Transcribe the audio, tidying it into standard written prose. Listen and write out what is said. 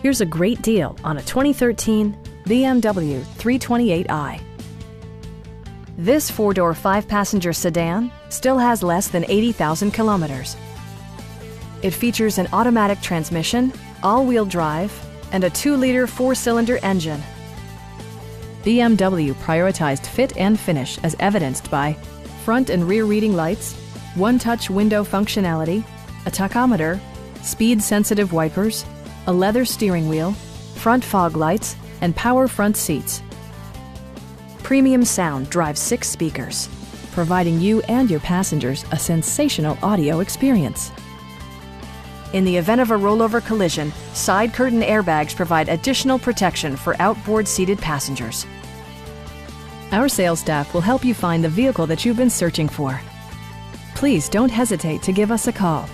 Here's a great deal on a 2013 BMW 328i. This four-door, five-passenger sedan still has less than 80,000 kilometers. It features an automatic transmission, all-wheel drive, and a 2-liter four-cylinder engine. BMW prioritized fit and finish as evidenced by front and rear reading lights, one-touch window functionality, a tachometer, speed-sensitive wipers, a leather steering wheel, front fog lights, and power front seats. Premium sound drives 6 speakers, providing you and your passengers a sensational audio experience. In the event of a rollover collision, side curtain airbags provide additional protection for outboard seated passengers. Our sales staff will help you find the vehicle that you've been searching for. Please don't hesitate to give us a call.